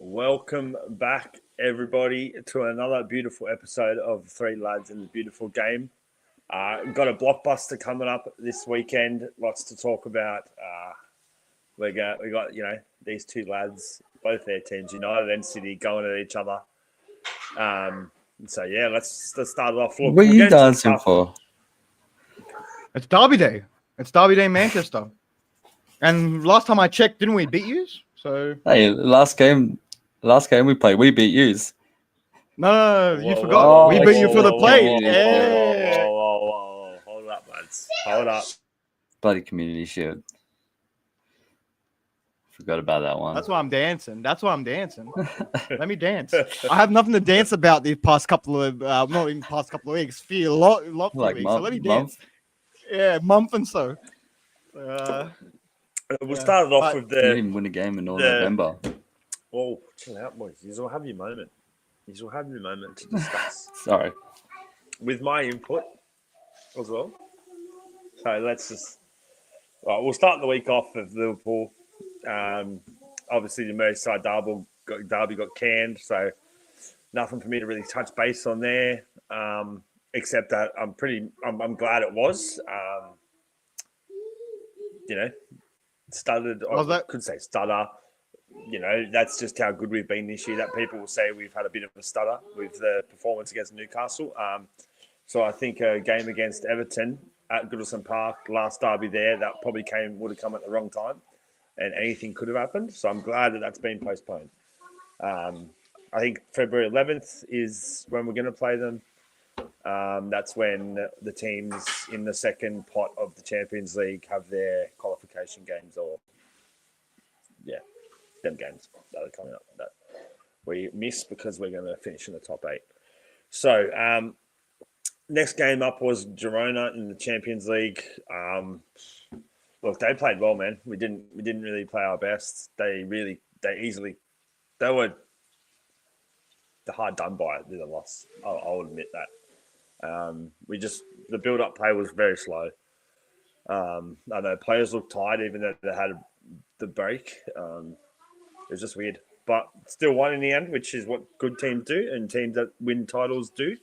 Welcome back, everybody, to another beautiful episode of Three Lads in the Beautiful Game. Got a blockbuster coming up this weekend. Lots to talk about. We got these two lads, both their teams, United and City, going at each other. Let's start it off. Look, What are you dancing for? It's Derby Day. It's Derby Day in Manchester. And last time I checked, didn't we beat you? So Hey, last game we played, we beat yous. No, you forgot. We beat you for the plate. Whoa. Hold up, lads. Hold up. Bloody community shield. Forgot about that one. That's why I'm dancing. Let me dance. I have nothing to dance about these past couple of not even past couple of weeks. Feel a lot of weeks. So let me dance. Yeah, month and so. We'll start it off with You didn't even win a game in November. Oh, chill out, boys. You will have your moment. You will have your moment to discuss. Sorry. With my input as well. So we'll start the week off with Liverpool. Obviously, the Merseyside derby got canned, so nothing for me to really touch base on there. Except that I'm glad it was. Stuttered. I could say stutter. That's just how good we've been this year. That people will say we've had a bit of a stutter with the performance against Newcastle. So I think a game against Everton at Goodison Park, last derby there, that probably would have come at the wrong time, and anything could have happened. So I'm glad that that's been postponed. I think February 11th is when we're going to play them. That's when the teams in the second pot of the Champions League have their qualification games, them games that are coming up that we miss because we're going to finish in the top 8. So next game up was Girona in the Champions League. Look, they played well, man. We didn't really play our best. They were hard done by with a loss. I'll admit that. The build-up play was very slow. I know players looked tired even though they had the break. It was just weird. But still won in the end, which is what good teams do, and teams that win titles do.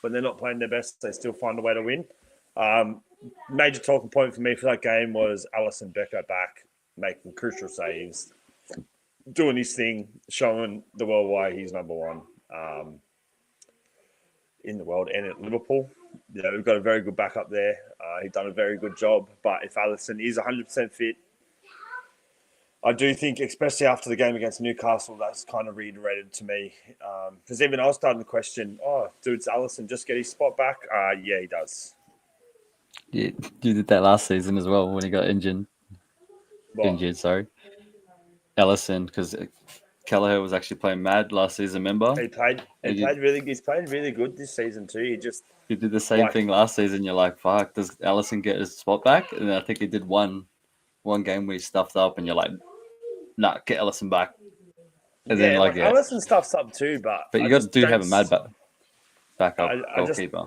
When they're not playing their best, they still find a way to win. Major talking point for me for that game was Alisson Becker back, making crucial saves, doing his thing, showing the world why he's number one in the world and at Liverpool. We've got a very good backup there. He's done a very good job. But if Alisson is 100% fit, I do think, especially after the game against Newcastle, that's kind of reiterated to me. Because even I was starting to question, does Alisson just get his spot back? Yeah, he does. Yeah, you did that last season as well when he got injured. Sorry. Alisson, because Kelleher was actually playing mad last season, remember? He's played really good this season too. He did the same thing last season. You're like, fuck, does Alisson get his spot back? And I think he did one game where he stuffed up, and you're like, nah, get Alisson back. And then Alisson stuffs up too, but you have a mad backup goalkeeper.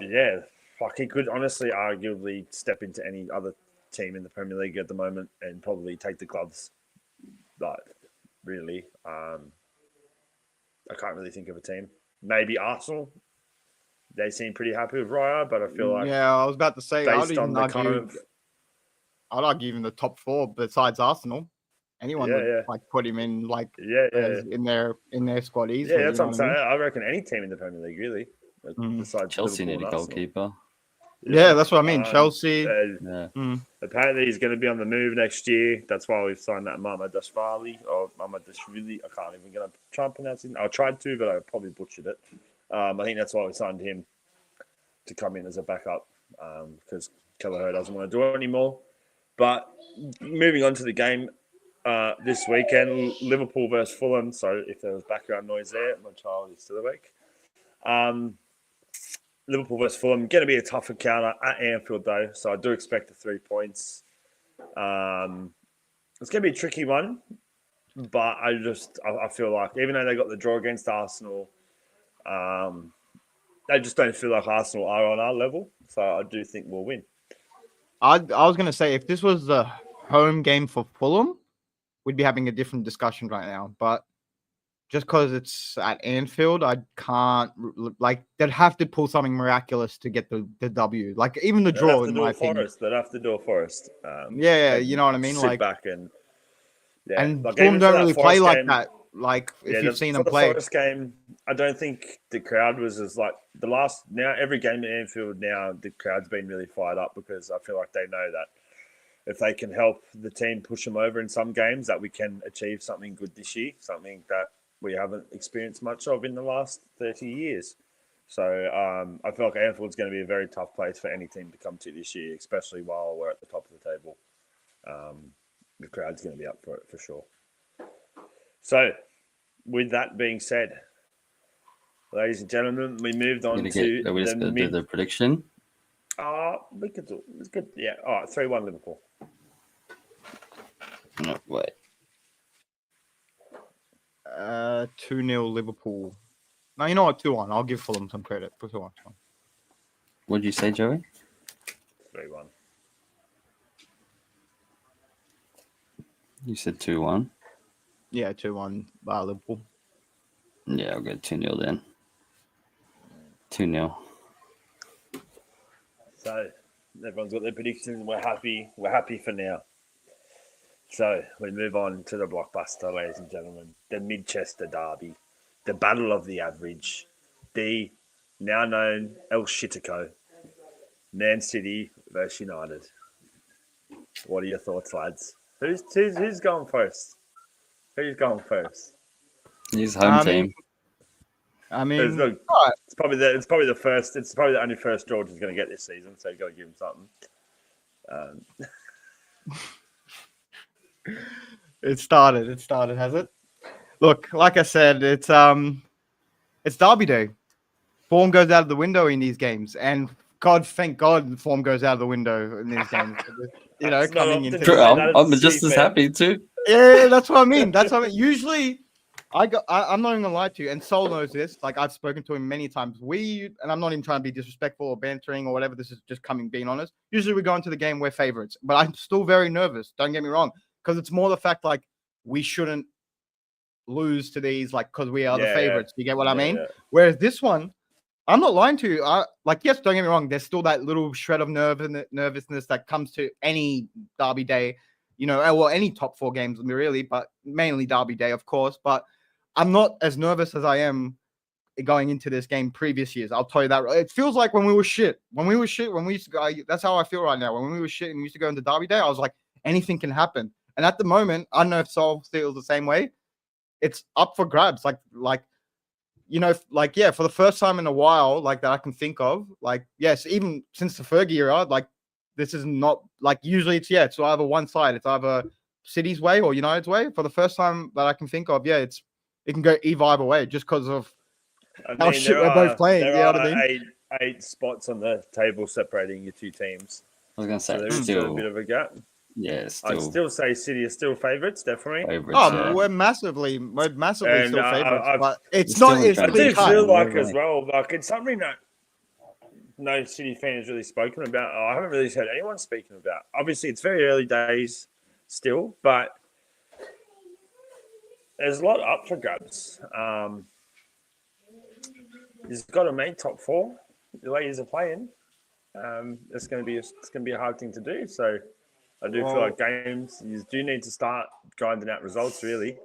He could honestly arguably step into any other team in the Premier League at the moment and probably take the gloves. But really, I can't really think of a team. Maybe Arsenal. They seem pretty happy with Raya, but I feel like I was about to say I'd argue even the top 4 besides Arsenal. Anyone would put him in in their squad easily. Yeah, that's what I'm saying. I reckon any team in the Premier League really. Besides Chelsea need a goalkeeper. Yeah, that's what I mean. Chelsea. Apparently, he's going to be on the move next year. That's why we've signed that Mamadashvili or Mamadashvili. I can't even try and pronounce it. I tried to, but I probably butchered it. I think that's why we signed him to come in as a backup because Kelleher doesn't want to do it anymore. But moving on to the game this weekend, Liverpool versus Fulham. So if there was background noise there, my child is still awake. Liverpool versus Fulham, going to be a tough encounter at Anfield though, so I do expect the 3 points. It's going to be a tricky one, but I feel like even though they got the draw against Arsenal, they just don't feel like Arsenal are on our level, so I do think we'll win. I was going to say, if this was the home game for Fulham, we'd be having a different discussion right now, but just because it's at Anfield, I can't like they'd have to pull something miraculous to get the W. Like even the draw, in my opinion. They'd have to do a Forest. Yeah, you know what I mean. Sit like back and like Fulham don't really play like that. Like if you've seen them play. For the Forest game, I don't think the crowd was as like the last. Now every game at Anfield now, the crowd's been really fired up because I feel like they know that if they can help the team push them over in some games, that we can achieve something good this year, something that we haven't experienced much of in the last 30 years. So I feel like Anfield's going to be a very tough place for any team to come to this year, especially while we're at the top of the table. The crowd's going to be up for it for sure. So, with that being said, ladies and gentlemen, we moved on to the prediction. We could do it's good. Yeah. All right, 3-1 Liverpool. No, wait. 2-0 Liverpool. No, you know what? 2-1. I'll give Fulham some credit for 2-1. What did you say, Joey? 3-1. You said 2-1. Yeah, 2-1 by Liverpool. Yeah, I'll go 2-0 then. 2-0. So everyone's got their predictions. We're happy. We're happy for now. So we move on to the blockbuster, ladies and gentlemen, the Midchester derby, the battle of the average, the now known El Shitico, Man City versus United. What are your thoughts, lads? Who's going first? Who's going first? His home team. I mean, it's probably the first. It's probably the only first George is going to get this season, so you got to give him something. It started, has it? Look, like I said, it's Derby Day. Form goes out of the window in these games, and thank God, form goes out of the window in these games. You know, coming into. True, I'm just as happy too. Yeah, that's what I mean. Usually, I'm not even gonna lie to you, and Sol knows this. Like I've spoken to him many times. And I'm not even trying to be disrespectful or bantering or whatever. This is just being honest. Usually we go into the game we're favorites, but I'm still very nervous. Don't get me wrong, because it's more the fact like we shouldn't lose to these like because we are the favorites. You get what I mean? Yeah. Whereas this one, I'm not lying to you. Yes, don't get me wrong. There's still that little shred of nervousness that comes to any Derby Day. You know, well, any top 4 games really, but mainly Derby Day, of course. But I'm not as nervous as I am going into this game previous years. I'll tell you that. It feels like when we were shit. When we used to go, that's how I feel right now. When we were shit and we used to go into Derby Day, I was like, anything can happen. And at the moment, I don't know if Sol feels the same way. It's up for grabs. You know, for the first time in a while, like that I can think of, like, yes, even since the Fergie era, like, this is not like usually it's either one side. It's either City's way or United's way. For the first time that I can think of, it can go either way just because of how shit we're both playing. You know what I mean? Eight spots on the table separating your two teams. I was gonna say there's still a bit of a gap. Yeah, I'd still say City are still favourites, definitely. We're massively still favourites, but it's not. I do feel like as well, like it's something that no City fan has really spoken about. I haven't really heard anyone speaking about. Obviously, it's very early days still, but there's a lot up for grabs. You've got to make top 4. The way you're playing, it's going to be a hard thing to do. So. I do feel like games, you do need to start grinding out results, really.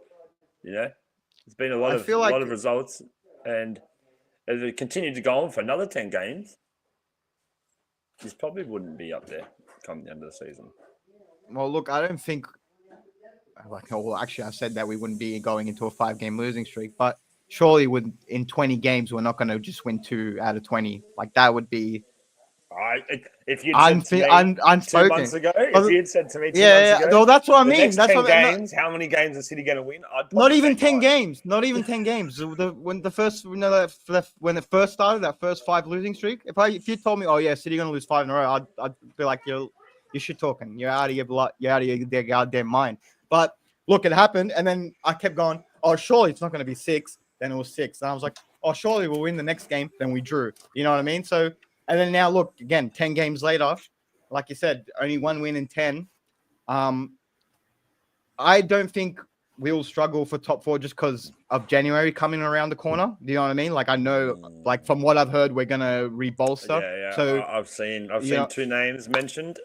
You know, it's been a lot of results, and if it continued to go on for another 10 games, this probably wouldn't be up there come the end of the season. Well, look, I don't think, actually, I said that we wouldn't be going into a 5-game losing streak, but surely in 20 games, we're not going to just win 2 out of 20. Like, that would be... If you'd said to me 2 months ago, if you'd said to me 2 months ago, no, that's what I mean. That's 10 games. How many games is City going to win? Not even 10 games. Not even 10 games. When it first started, that first 5 losing streak. If you told me, City going to lose 5 in a row, I'd be like, you're shit talking. You're out of your goddamn mind. But look, it happened, and then I kept going. Oh, surely it's not going to be 6. Then it was 6, and I was like, oh, surely we'll win the next game. Then we drew. You know what I mean? So. And then now, look, again, 10 games later, like you said, only 1 win in 10. I don't think we'll struggle for top 4 just because of January coming around the corner. Do you know what I mean? Like I know, like from what I've heard, we're gonna rebolster. Yeah. So I've seen 2 names mentioned.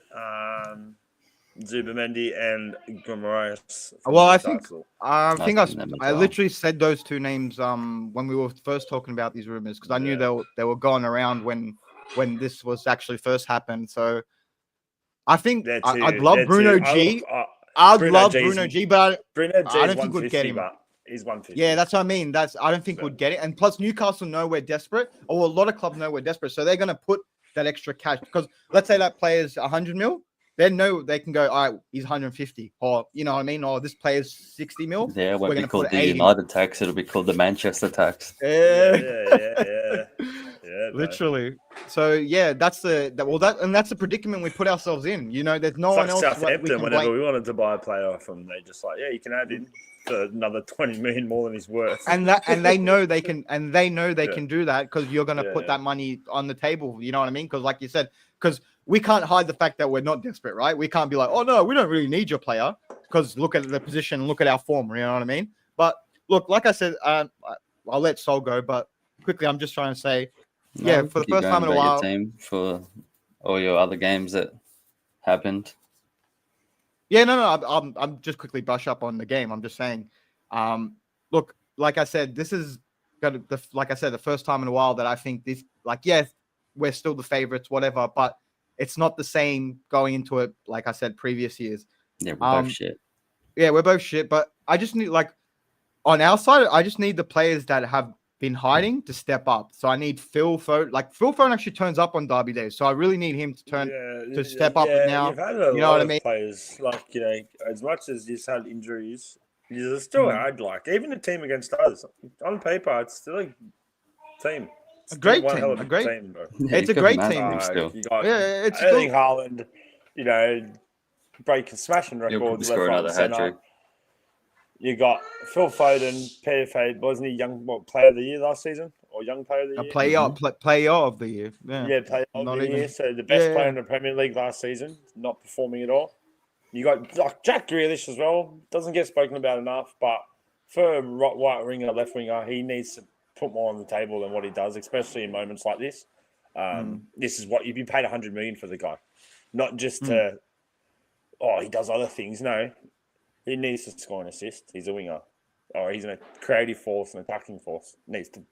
Zubamendi and Guimaraes. Well, I think I literally said those 2 names when we were first talking about these rumors because I knew they were going around when this was actually first happened. So I think I'd love Bruno G. I'd love Bruno G, but I don't think we'd get him. He's 150. Yeah, that's what I mean. I don't think we'd get it. And plus, Newcastle know we're desperate, or a lot of clubs know we're desperate, so they're going to put that extra cash because let's say that player's 100 mil. They know they can go, all right, he's 150, or you know what I mean, or this player's 60 mil. Yeah, it won't be called the United tax; it'll be called the Manchester tax. Yeah, literally. So yeah, that's the predicament we put ourselves in. You know, there's no one else. Southampton, whenever we wanted to buy a player off them, they just like, you can add in for another 20 million more than he's worth. And they know they can, can do that because you're going to put that money on the table. You know what I mean? Because like you said, because we can't hide the fact that we're not desperate, right? We can't be like, oh no, we don't really need your player because look at the position, look at our form. You know what I mean? But look, like I said, I'll let Sol go, but quickly, I'm just trying to say, for the first time in a while, team for all your other games that happened. Yeah, no, I'm just quickly brush up on the game. I'm just saying, look, like I said, this is the first time in a while that I think this, we're still the favorites, whatever, but it's not the same going into it, like I said, previous years. Yeah, we're both shit. Yeah, we're both shit, but I just need, on our side, I just need the players that have been hiding to step up. So I need Phil Foden. Phil Foden actually turns up on derby days, so I really need him to step up now. You've had a lot of players, as much as you've had injuries, you're still hard. Even a team against us, on paper, it's still a team. It's a great team, bro. It's a great team. Still. It's Erling Haaland, breaking, smashing records. Score another hat trick. You got Phil Foden, PFA, wasn't he player of the year last season? Or young player of the year? Player of the year. Yeah, player of the year. So the best player in the Premier League last season, not performing at all. You got Jack Grealish as well. Doesn't get spoken about enough, but for right winger, left winger, he needs to put more on the table than what he does, especially in moments like this. This is what you'd be paid 100 million for the guy, not just to. Oh, he does other things. No, he needs to score an assist. He's a winger, or he's in a creative force, an attacking force. Needs to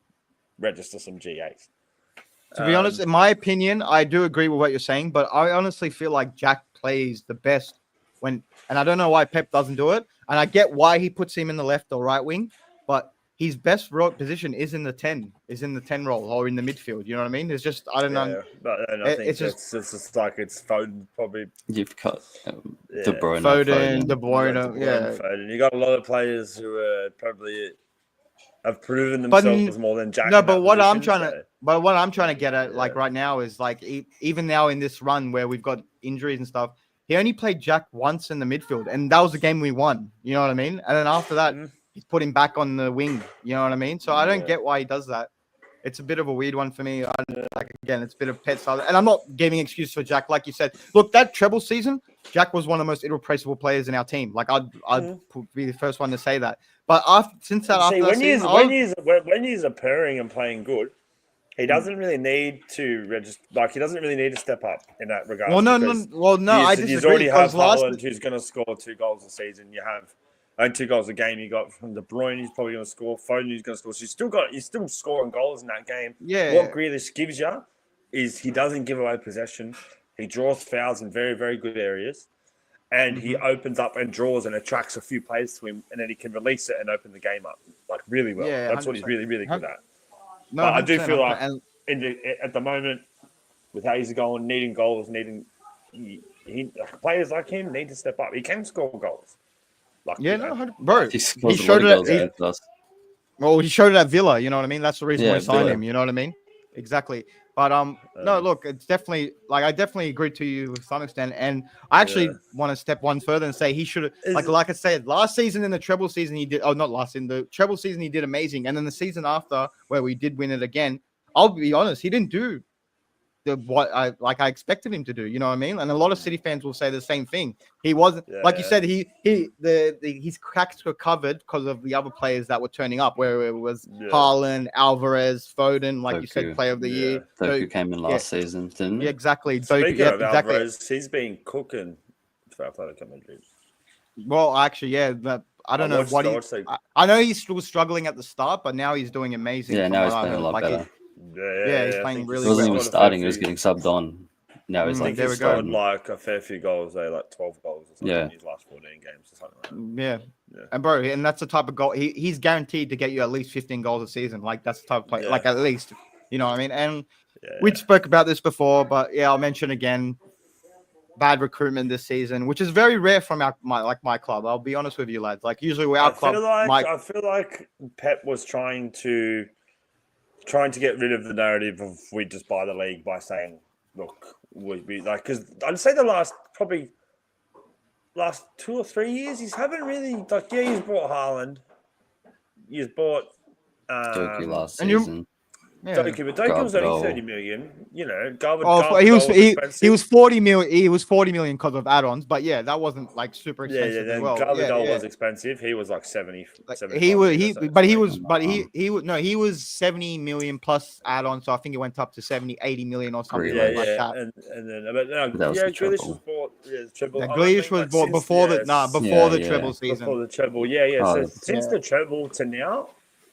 register some GAs. To be honest, in my opinion, I do agree with what you're saying, but I honestly feel like Jack plays the best and I don't know why Pep doesn't do it, and I get why he puts him in the left or right wing, but his best position is in the 10 role or in the midfield. You know what I mean? It's just, I don't know. But I think it's just it's Foden probably. You've got De Bruyne. De Bruyne. Yeah. Foden. You got a lot of players who are probably have proven themselves more than Jack. No, but what I'm trying to get at right now is even now in this run where we've got injuries and stuff, he only played Jack once in the midfield, and that was the game we won. You know what I mean? And then after that, he's put him back on the wing. You know what I mean? So I don't get why he does that. It's a bit of a weird one for me. Again, it's a bit of pet style. And I'm not giving excuse for Jack, like you said. Look, that treble season, Jack was one of the most irreplaceable players in our team. I'd be the first one to say that. But when he's appearing and playing good, he doesn't really need to register. He doesn't really need to step up in that regard. Well, no. I disagree. You already have Haaland, who's going to score 2 goals a season. You have. And 2 goals a game you got from De Bruyne, he's probably going to score. Foden, he's going to score. So you're still scoring goals in that game. Yeah. What Grealish gives you is he doesn't give away possession. He draws fouls in very, very good areas. And he opens up and draws and attracts a few players to him. And then he can release it and open the game up really well. Yeah, that's 100%. What he's really, really good at. No, but I do feel like at the moment, with how he's going, needing goals, players like him need to step up. He can score goals. Bro. He showed it he showed it at Villa. You know what I mean? That's the reason we signed him. You know what I mean? Exactly. But no, look, it's definitely I definitely agree to you to some extent, and I actually want to step one further and say he should have like I said last season in the treble season he did. Oh, not last in the treble season he did amazing, and then the season after where we did win it again, I'll be honest, he didn't do what I expected him to do. You know what I mean? And a lot of City fans will say the same thing. He wasn't like you said. His cracks were covered because of the other players that were turning up. Where it was Haaland, Alvarez, Foden, like you said, Player of the Year. Doku came in last season, didn't he? Yeah, exactly. Speaking of Alvarez, he's been cooking for Atletico Madrid. Well, actually, I don't know what I know he was struggling at the start, but now he's doing amazing. Yeah, now he's playing a lot better. He's playing really well. He wasn't even starting; he was getting subbed on. Now he's like, he scored like a fair few goals. Like 12 goals or something in his last 14 games or something like that. Yeah. And bro, and that's the type of goal he's guaranteed to get you at least 15 goals a season. Like that's the type of play, like at least, you know what I mean? And we spoke about this before, but I'll mention again. Bad recruitment this season, which is very rare from my club. I'll be honest with you, lads. Like usually our club. I feel like Pep was trying to get rid of the narrative of we just buy the league by saying, look, we like, because I'd say the last 2 or 3 years, he's haven't really like he's bought Haaland, he's bought Doku last season. Doku, but Doku was only 30 million. You know, he was 40 million. He was 40 million because of add-ons, but that wasn't like super expensive as well. Garbadol was expensive. He was like 70. He was 70 million plus add-ons. So I think it went up to 70, 80 million or something like that. And then, Grealish was bought. Treble. Grealish was bought before the treble season. Before the treble, So since the treble to now.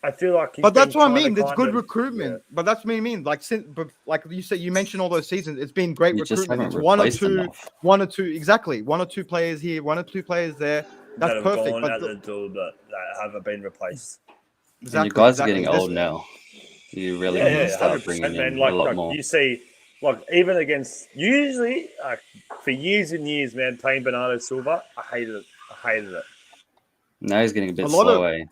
I feel like, but that's what I mean. It's good recruitment, but that's what I mean. Like you said, you mentioned all those seasons. It's been great recruitment. It's one or two, exactly. 1 or 2 players here, 1 or 2 players there. That's perfect. Gone out the door, but that haven't been replaced. Exactly, and you guys are getting old now. You really need to start bringing in a lot more. You see, like even against usually for years and years, man, playing Bernardo Silva, I hated it. Now he's getting a bit slow.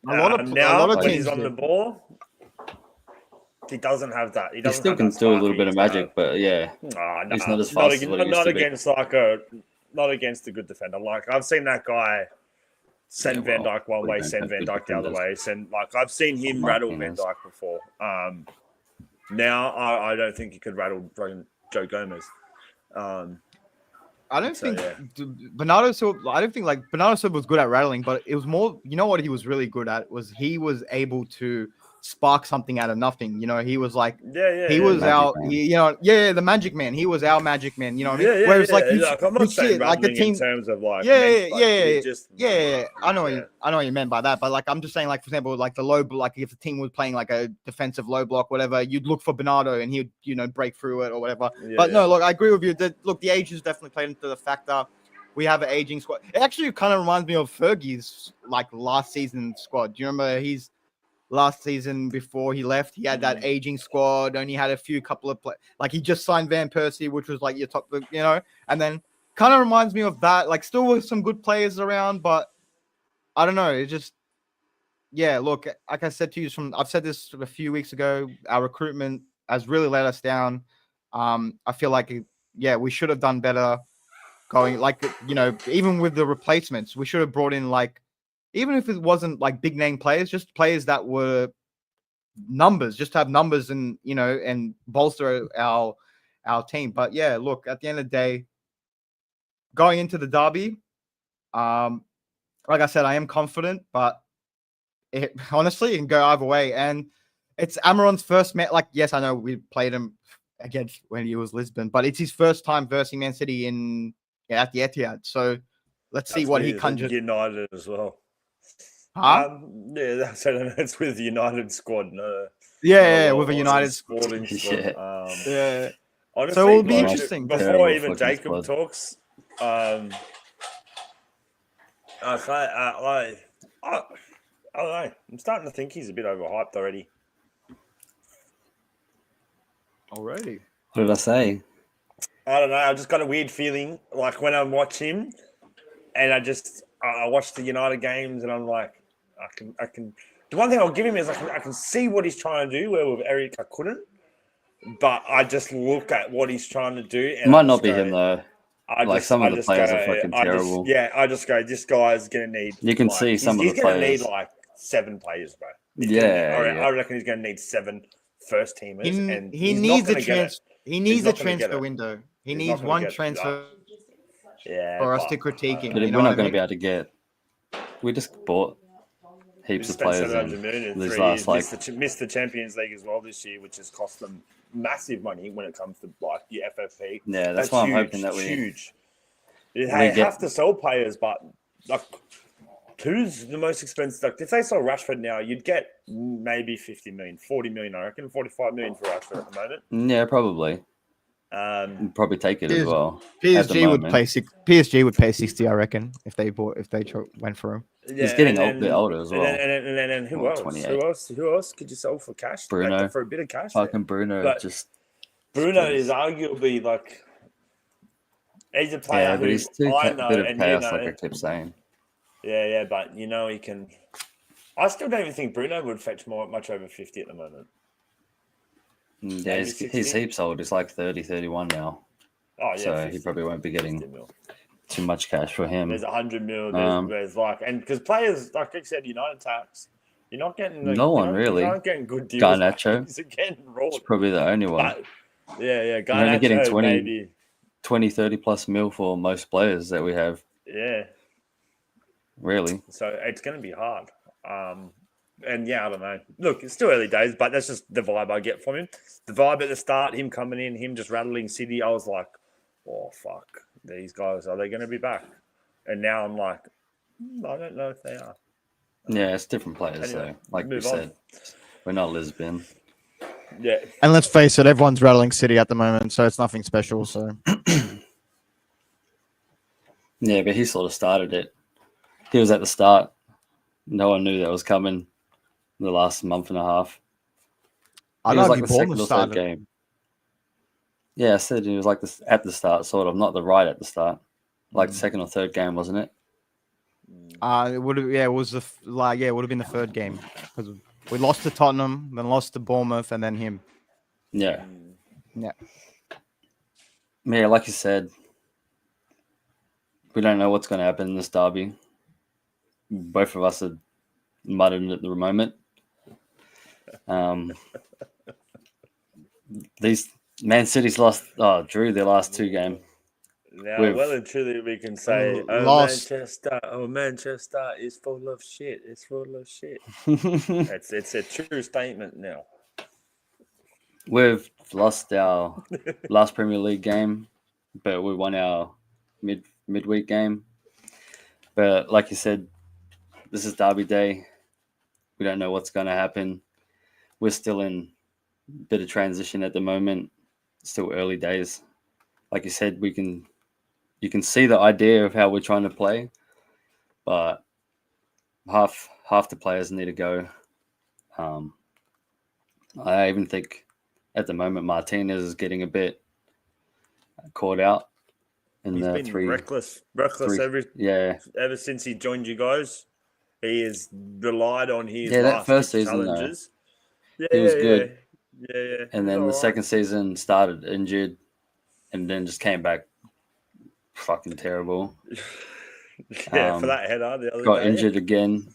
A lot of when he's on the ball, he doesn't have that. He still can do a little bit of magic, but he's not as fast as what he used to be. Not against a good defender. Like I've seen that guy send Van Dijk one way, send Van Dijk the other way. I've seen him rattle Van Dijk before. Now I don't think he could rattle Joe Gomez. I don't think Bernardo Silva. I don't think like Bernardo Silva was good at rattling, but it was more. You know what he was really good at was he was able to spark something out of nothing. You know, he was like, he was the magic man. He was our magic man. You know what I mean? Whereas like I'm not saying like the team in terms of like I know what you meant by that, but like I'm just saying like for example like the low like if the team was playing like a defensive low block whatever, you'd look for Bernardo and he'd break through it or whatever. No, look, I agree with you. Look, the age has definitely played into the factor. We have an aging squad. It actually kind of reminds me of Fergie's like last season squad. Do you remember his last season before he left? He had that aging squad. Only had a couple of like he just signed Van Persie, which was like your top, and then kind of reminds me of that. Like still with some good players around, but I don't know. It just look, like I said to you I've said this a few weeks ago. Our recruitment has really let us down. I feel like we should have done better. Going like even with the replacements, we should have brought in like. Even if it wasn't like big name players, just players that were numbers, just to have numbers and and bolster our team. But look, at the end of the day, going into the derby, like I said, I am confident, but honestly, it can go either way. And it's Amaron's first match. Like, yes, I know we played him against when he was Lisbon, but it's his first time versing Man City at the Etihad. So let's see what he conjures. United as well. Huh? That's with the United squad. With a United sporting squad. Honestly, so it will be interesting. Before even Jacob talks, I don't know. I'm starting to think he's a bit overhyped already. Already? What did I say? I don't know. I just got a weird feeling like when I watch him, and I watch the United games, and I'm like. I can. The one thing I'll give him is I can see what he's trying to do. Where with Eric, I couldn't. But I just look at what he's trying to do. And it might not be him though. Some of the players are fucking terrible. I just go. This guy's gonna need. You can see some of the players. He's gonna need like 7 players, bro. I reckon he's gonna need 7 first teamers, and he he's needs not a transfer. He needs a transfer window. He needs one transfer for us to critique him. But you know we're not what I going to mean? be able to get. We just bought heaps of players in these last missed the Champions League as well this year, which has cost them massive money when it comes to like your FFP. Yeah, that's why I'm hoping that huge. They have to sell players, but like, who's the most expensive? Like, if they sell Rashford now, you'd get maybe 50 million, 40 million, I reckon, 45 million for Rashford at the moment. Yeah, probably. Probably take it as well. PSG would pay 60, I reckon, if they went for him. Yeah, he's getting a bit older as well. And who else? 28. Who else could you sell for cash? Bruno, like, for a bit of cash. Fucking Bruno, Bruno is arguably like he's a player. Yeah, but he's too bit of chaos, like I kept saying. Yeah, but he can. I still don't even think Bruno would fetch much over 50 at the moment. Yeah, he's heaps old. He's like 30, 31 now. Oh, yeah. So he probably won't be getting too much cash for him. There's 100 mil. There's like, and because players, like I said, United tax, you're not getting really. You're not getting good deals. Garnacho. He's getting raw. It's probably the only one. But, yeah. Garnacho, you're only getting 20, 30 plus mil for most players that we have. Yeah. Really. So it's going to be hard. And yeah, I don't know. Look, it's still early days, but that's just the vibe I get from him. The vibe at the start, him coming in, him just rattling City, I was like, oh, fuck. These guys, are they going to be back? And now I'm like, I don't know if they are. Yeah, it's different players, though. Like we said, we're not Lisbon. Yeah. And let's face it, everyone's rattling City at the moment, so it's nothing special. So. Yeah, but he sort of started it. He was at the start. No one knew that was coming the last month and a half. I was know like the second or third game. Yeah, I said he was like this at the start, sort of, not the right at the start, like the second or third game, wasn't it? It would have. Yeah, it was it would have been the third game because we lost to Tottenham, then lost to Bournemouth, and then him. Yeah. Yeah. Yeah, like you said, we don't know what's going to happen in this derby. Both of us are mudding at the moment. These Man City's drew their last two games. Now, well and truly, we can say, Manchester is full of shit. It's full of shit. It's a true statement now. We've lost our last Premier League game, but we won our midweek game. But like you said, this is Derby Day. We don't know what's going to happen. We're still in a bit of transition at the moment. Still early days. Like you said, you can see the idea of how we're trying to play, but half the players need to go. I even think at the moment Martinez is getting a bit caught out. He's been reckless ever since he joined you guys. He has relied on his that first season challenges. He was good. Yeah. And then the second season started injured and then just came back fucking terrible. For that header the other got day. Injured again.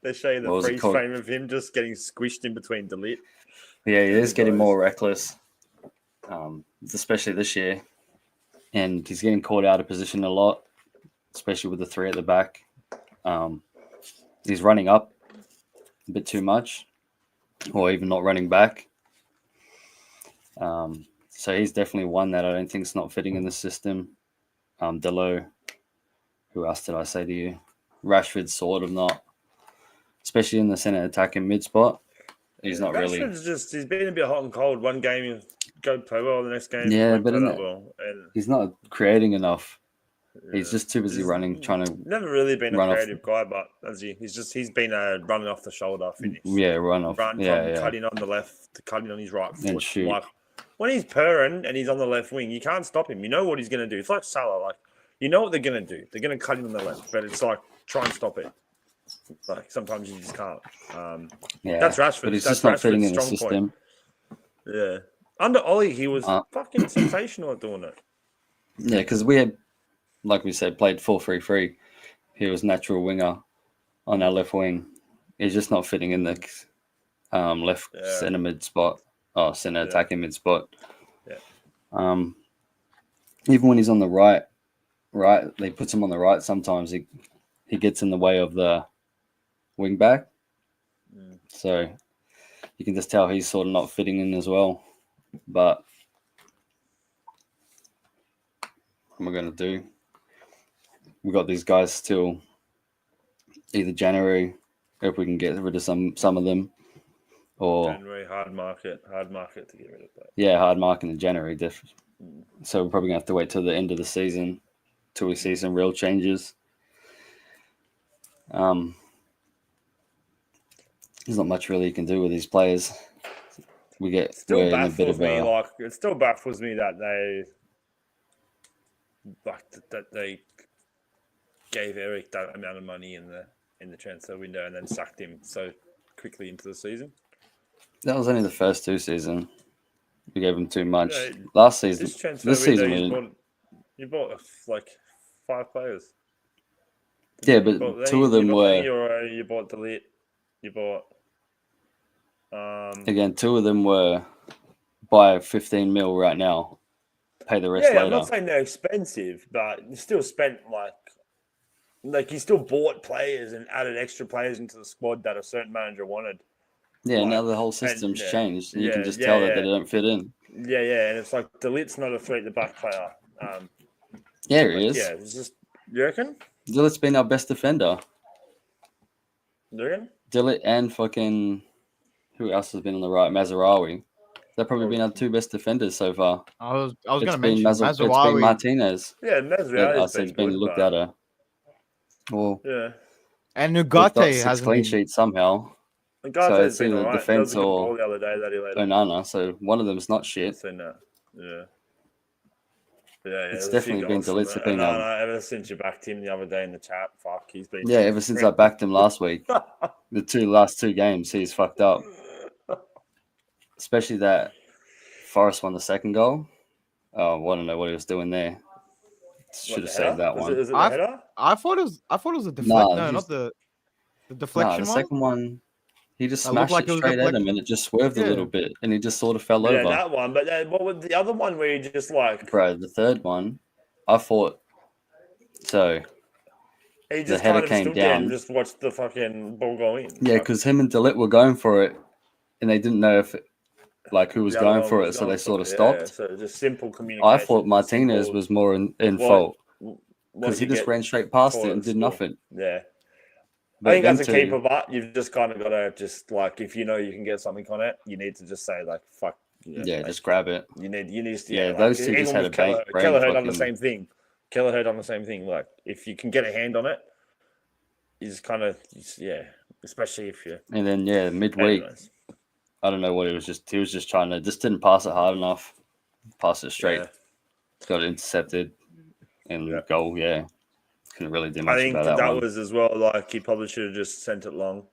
They show you the freeze frame of him just getting squished in between Delete. Yeah, he is getting more reckless, especially this year. And he's getting caught out of position a lot, especially with the three at the back. He's running up a bit too much, or even not running back. So he's definitely one that I don't think is not fitting in the system. Delo, who else did I say to you? Rashford's sort of not, especially in the centre attacking mid spot. He's not really. He's been a bit hot and cold. One game you go play well, the next game he's not creating enough. Yeah. He's just too busy running, trying to. Never really been a creative guy, but he's been a running off the shoulder finish. Yeah, run off. Cutting on the left to cutting on his right foot. And shoot. Like when he's purring and he's on the left wing, you can't stop him. You know what he's going to do. It's like Salah. Like you know what they're going to do. They're going to cut him on the left, but it's like try and stop it. Like sometimes you just can't. That's Rashford. But he's that's just not fitting in the system. Point. Yeah, under Ollie, he was fucking sensational at doing it. Yeah, because we had, like we said, played 4-3-3. He was natural winger on our left wing. He's just not fitting in left centre mid spot. Oh, centre attacking mid spot. Yeah. Even when he's on the right, they puts him on the right. Sometimes he gets in the way of the wing back. So you can just tell he's sort of not fitting in as well. But what am I going to do? We got these guys till either January, if we can get rid of some of them, or January hard market to get rid of that. Yeah, hard market in January. So we're probably gonna have to wait till the end of the season till we see some real changes. There's not much really you can do with these players. It still baffles me that they gave Eric that amount of money in the transfer window and then sacked him so quickly into the season. That was only the first 2 seasons. We gave him too much. Last season, this season, you bought like 5 players. Yeah, but 2 of them were. You bought Delete. You bought. Again, 2 of them were buy 15 mil right now, pay the rest later. I'm not saying they're expensive, but you still spent like you still bought players and added extra players into the squad that a certain manager wanted. Yeah, now the whole system's changed, and you can just tell that they don't fit in. Yeah, and it's like Delit's not a 3 at the back player. Yeah, he is. Yeah, it's just, you reckon? Delit's been our best defender. You reckon? Delit and fucking who else has been on the right? Mazarawi. They've probably been our 2 best defenders so far. I was going to mention Mazarawi. It's been Martinez. Yeah, Mazarawi. I said it's been looked at her. Well, yeah. And Nugate has clean sheets somehow. So it's either defense or the other day that he laid Onana. So one of them's not shit. Yeah. It's definitely been Delit's opinion. Ever since you backed him the other day in the chat, he's been. Yeah, ever since I backed him last week, the last two games, he's fucked up. Especially that Forrest won the second goal. Oh, I don't know what he was doing there. Should have saved that one. Is it the header? I thought it was a deflection. No, not the deflection the second one. He just smashed it straight at him, and it just swerved a little bit, and he just sort of fell over. Yeah, that one. But what was the other one where he just like... Bro, the third one, I thought... So, he just the header came down. And just watched the fucking ball go in. Yeah, because him and Delit were going for it, and they didn't know who was going for it, so they sort of stopped. Yeah, so just simple communication. I thought Martinez was more in fault, because he just ran straight past it and did nothing. Yeah. But I think as a keeper, but you've just kind of got to just like, if you know you can get something on it, you need to just say like, fuck. Yeah, just grab it. You need to. Yeah, those two just had a Kelleher done the same thing. Kelleher done the same thing. Like, if you can get a hand on it, you just kind of, especially if you. And then midweek, I don't know what he was just trying to, just didn't pass it hard enough. Pass it straight. Yeah. Got it intercepted and goal. Yeah. Couldn't really do much about that. I think that was as well. Like, he probably should have just sent it long,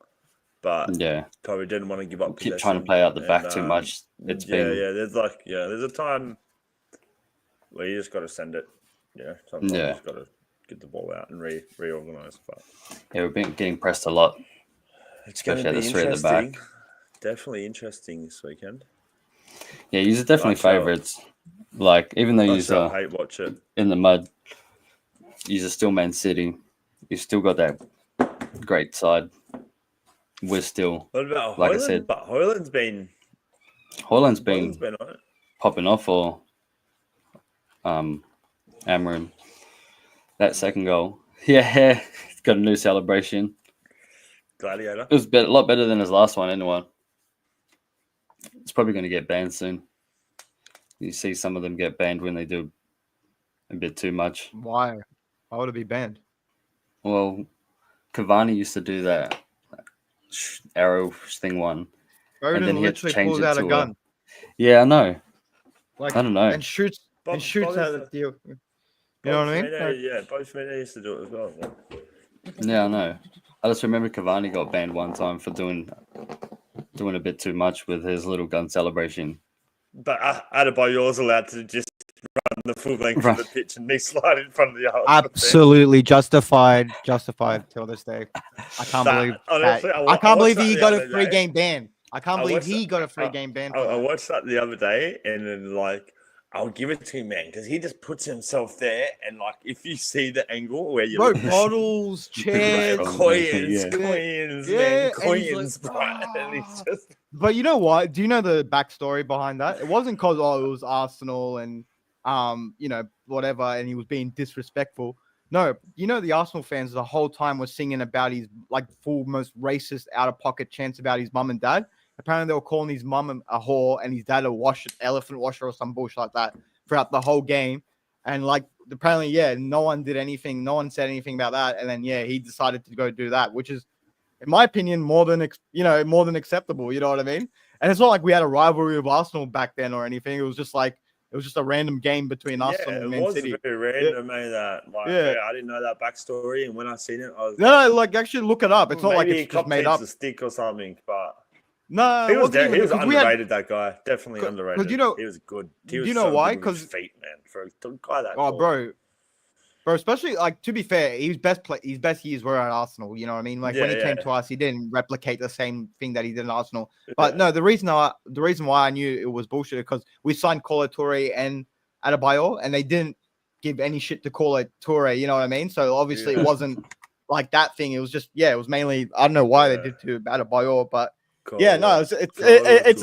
but probably didn't want to give up. Keep trying to play out the back too much. There's a time where you just got to send it. Yeah, sometimes you just got to get the ball out and reorganize. But we've been getting pressed a lot. It's going to be interesting. Definitely interesting this weekend. Yeah, you're definitely favourites. Like, even though you're hate watch it in the mud. You're still Man City. You've still got that great side. We're still. What about like Hoyland? I said, but Hoyland's been on it. Popping off for Amram. That second goal. Yeah, he's got a new celebration. Gladiator. It was a lot better than his last one, anyway. It's probably going to get banned soon. You see some of them get banned when they do a bit too much. Why? Why would it be banned? Well, Cavani used to do that arrow thing one. And then he had to change it out to a gun. Yeah, I know. Like, I don't know. And shoots out the deal. You know what I mean? Yeah, both men used to do it as well. Yeah, I know. I just remember Cavani got banned one time for doing a bit too much with his little gun celebration. But Adebayor's allowed to just run the full length of the pitch and me slide in front of the other. Absolutely justified till this day. I can't believe that. I can't believe he got a 3-game ban. I can't believe he got a 3-game ban. I watched that the other day, and then like, I'll give it to him, man, because he just puts himself there, and like, if you see the angle where you look, bottles, chairs, coins, yeah, coins, bro. And he's just. But you know what? Do you know the backstory behind that? It wasn't because it was Arsenal and whatever, and he was being disrespectful. No, the Arsenal fans the whole time were singing about his like full most racist out of pocket chants about his mum and dad. Apparently, they were calling his mum a whore and his dad a elephant washer or some bullshit like that throughout the whole game. And like, apparently, no one did anything. No one said anything about that. And then, he decided to go do that, which is, in my opinion, more than acceptable. You know what I mean? And it's not like we had a rivalry with Arsenal back then or anything. It was just a random game between Arsenal and Man City. It was very random, mate. That I didn't know that backstory, and when I seen it, I was like actually look it up. It's not like it's just made up. A stick or something, but. No, he was underrated. That guy, definitely underrated. He was good. He was why? Because feet, man, for a guy that. Oh, tall. bro. Especially like to be fair, his best years were at Arsenal. You know what I mean? Like when he came to us, he didn't replicate the same thing that he did at Arsenal. But no, the reason why I knew it was bullshit because we signed Kolo Touré and Adebayor, and they didn't give any shit to Kolo Touré. You know what I mean? So obviously it wasn't like that thing. It was just it was mainly I don't know why they did to Adebayor, but. It's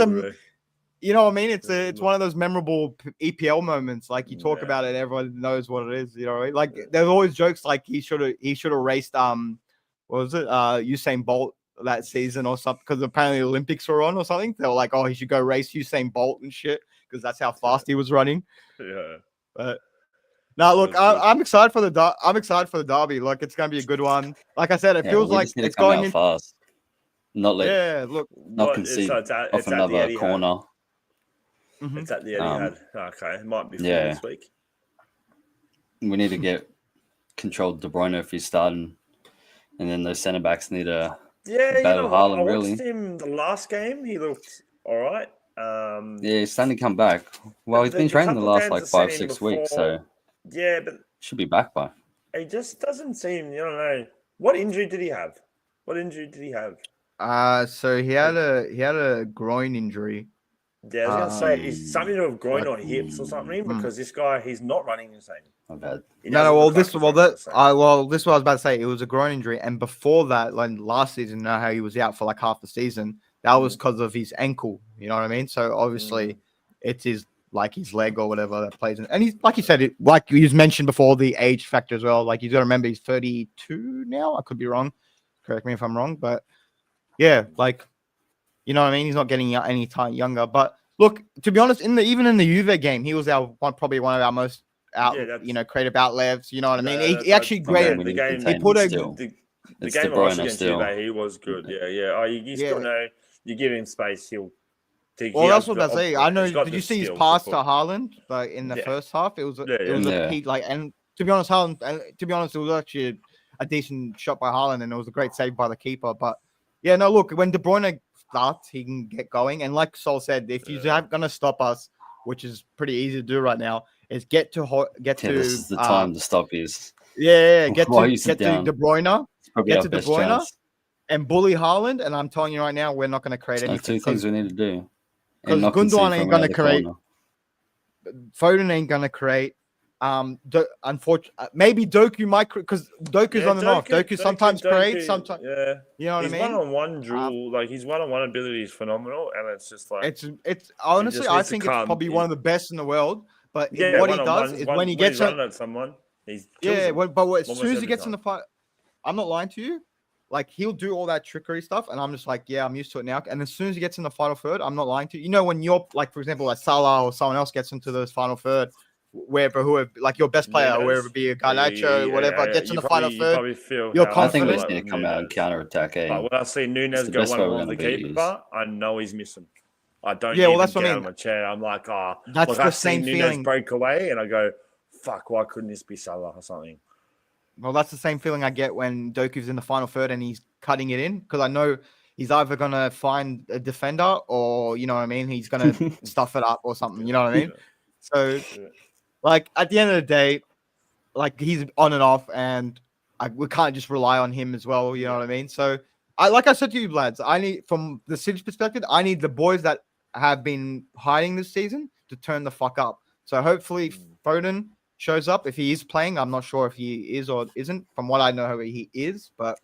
you know what I mean? It's one of those memorable EPL moments. Like you talk about it, everyone knows what it is. You know, like there's always jokes like he should have raced what was it Usain Bolt that season or something because apparently the Olympics were on or something. They were like, oh, he should go race Usain Bolt and shit because that's how fast he was running. Yeah, but. Now, look, I'm excited for the derby. Look, it's gonna be a good one. Like I said, it feels like it's going in fast. Not concede off another corner. Mm-hmm. It's at the Etihad. Okay, it might be this week. We need to get controlled De Bruyne if he's starting, and then those centre backs need to battle Haaland. I watched him the last game. He looked all right. He's starting to come back. Well, he's been training the last 5-6 weeks, so but should be back by. He just doesn't seem. You don't know what injury did he have? So he had a groin injury. Yeah, I was gonna say it's something to have groin or hips or something because this guy he's not running the same. This is what I was about to say. It was a groin injury, and before that, like last season, how he was out for like half the season. That was because of his ankle. You know what I mean? So obviously, it's his leg or whatever that plays in. And he's like you said, like you mentioned before, the age factor as well. Like you got to remember, he's 32 now. I could be wrong. Correct me if I'm wrong, but. Yeah, like, you know what I mean? He's not getting any time younger. But look, to be honest, even in the Juve game, he was probably one of our most creative outlets. You know what I mean? He actually great. The game, he put the game against Juve, he was good. Yeah. Oh, you still know you give him space, he'll. That's what I say. I know. Did you see his pass to Haaland? Like in the first half, it was a peak. Like, and to be honest, it was actually a decent shot by Haaland, and it was a great save by the keeper, but. Yeah, no, look, when De Bruyne starts, he can get going. And like Sol said, if you're going to stop us, which is pretty easy to do right now, is get to this is the time to stop is. Get to De Bruyne. Get to De Bruyne and bully Haaland. And I'm telling you right now, we're not going to create anything. Two things we need to do. Because Gundogan ain't going to create. Foden ain't going to create. Unfortunately, maybe Doku might because Doku's on and off. Doku sometimes creates, sometimes you know what I mean. One-on-one drill, like his one-on-one ability is phenomenal, and it's just like it's honestly, I think it's probably one of the best in the world. But what he does is when he gets at someone, as soon as he gets in the fight, I'm not lying to you. Like he'll do all that trickery stuff, and I'm just like, I'm used to it now. And as soon as he gets in the final third, I'm not lying to you. You know, when you're like, for example, like Salah or someone else gets into the final third. Whoever, like your best player, whether it be a Garnacho, whatever, gets in the final third, you're confident. I think we're just going to come out and counter-attack. But when I see Nunes go one-on-one with the keeper, I know he's missing. I don't that's get out of my chair. I'm like, that's the same feeling. Nunes break away, and I go, fuck, why couldn't this be Salah or something? Well, that's the same feeling I get when Doku's in the final third and he's cutting it in, because I know he's either going to find a defender or, you know what I mean, he's going to stuff it up or something, you know what I mean? So... Like, at the end of the day, like, he's on and off, and we can't just rely on him as well, you know what I mean? So, like I said to you, lads, I need, from the City's perspective, I need the boys that have been hiding this season to turn the fuck up. So hopefully Foden shows up if he is playing. I'm not sure if he is or isn't. From what I know, he is, but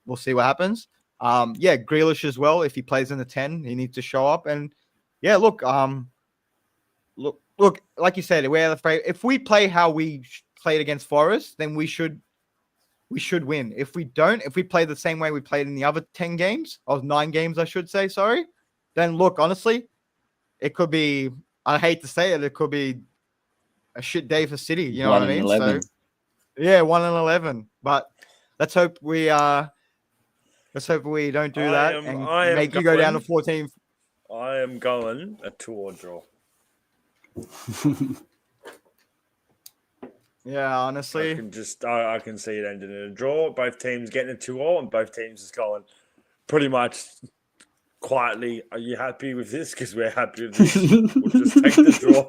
we'll see what happens. Yeah, Grealish as well. If he plays in the 10, he needs to show up. And yeah, look, like you said, we're afraid. If we play how we played against Forest, then we should win. If we don't, if we play the same way we played in the other 10 games, or 9 games, I should say, sorry, then look, honestly, it could be, I hate to say it, it could be a shit day for City. You know what I mean? 1-11. So, yeah, 1-11. But let's hope we don't do that and make you go down to 14. I am going a 2-2 draw. Yeah, honestly, I can see it ending in a draw. Both teams getting a 2-2, and both teams just going pretty much quietly. Are you happy with this? Because we're happy with this. We'll just take the draw.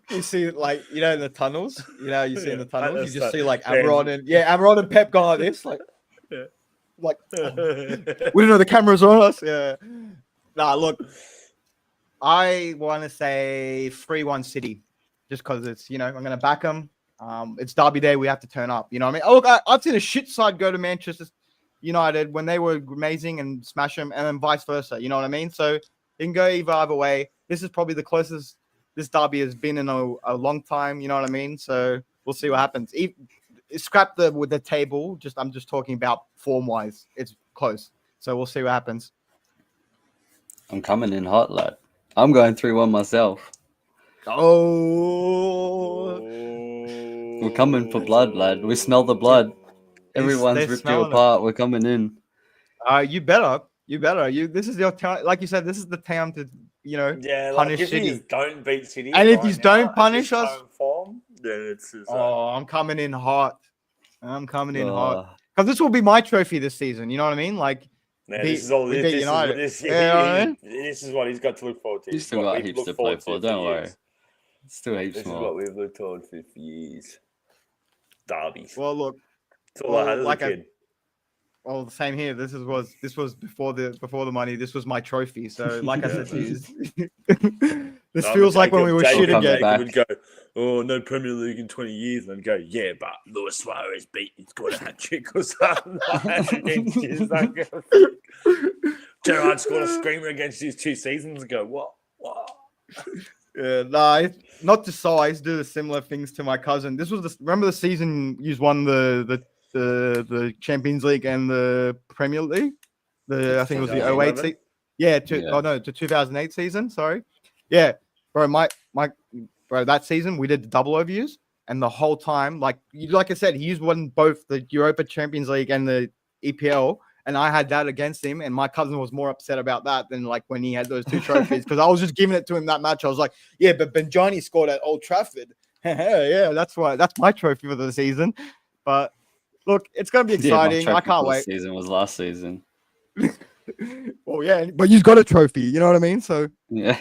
You see, like, in the tunnels. You see in the tunnels. You just see like Amron and Pep going like this, like, like we don't know the cameras on us. Yeah. Nah, look. I want to say 3-1 City, just because it's, I'm going to back them. It's Derby Day. We have to turn up. You know what I mean? Oh, look, I've seen a shit side go to Manchester United when they were amazing and smash them, and then vice versa. You know what I mean? So it can go either way. This is probably the closest this derby has been in a long time. You know what I mean? So we'll see what happens. Scrap with the table. I'm just talking about form-wise. It's close. So we'll see what happens. I'm coming in hot, lad. I'm going 3-1 myself. Oh. We're coming for blood, lad. We smell the blood. Everyone's ripped you apart. We're coming in. You better. This is your time. Like you said, this is the time to, punish City. If don't beat City, and if you don't punish us, form, then it's I'm coming in hot. Because this will be my trophy this season. You know what I mean? Like, this is what he's got to look forward to. He's still got heaps to play for. Don't worry. Still heaps more. This is what we've looked forward to for years. Derbies. Well, look. That's all I had as a kid. Well, the same here. This was before the money. This was my trophy. So, like I said to you, this feels like when we were shit again. Would go, oh, no Premier League in 20 years, and I'd go, yeah, but Luis Suarez he's got a hat trick or something. Gerrard scored a screamer against his 2 seasons ago. What? Yeah, no, not to size. Do the similar things to my cousin. This was remember the season you won the Champions League and the Premier League. I think it was the 08 season. Yeah, the 2008 season. Sorry. Yeah, bro. Bro, that season we did the double overviews, and the whole time, like I said, he's won both the Europa Champions League and the EPL, and I had that against him, and my cousin was more upset about that than like when he had those 2 trophies, because I was just giving it to him that match. I was like, yeah, but Benjani scored at Old Trafford. Yeah, that's my trophy for the season. But look, it's going to be exciting. I can't wait. Season was last season. Well, yeah, but you've got a trophy. You know what I mean? So yeah,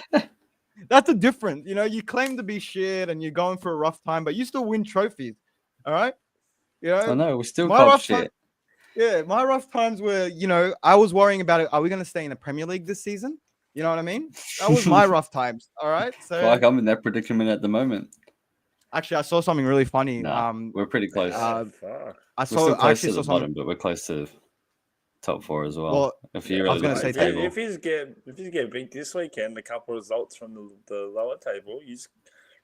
that's a difference. You claim to be shit and you're going for a rough time, but you still win trophies. All right? I know. We still got shit. Yeah, my rough times were, I was worrying about it. Are we going to stay in the Premier League this season? You know what I mean? That was my rough times. All right. So like I'm in that predicament at the moment. Actually, I saw something really funny. We're pretty close. I we're still close to the bottom, but we're close to top 4 as well. If he's get beat this weekend, a couple of results from the lower table, he's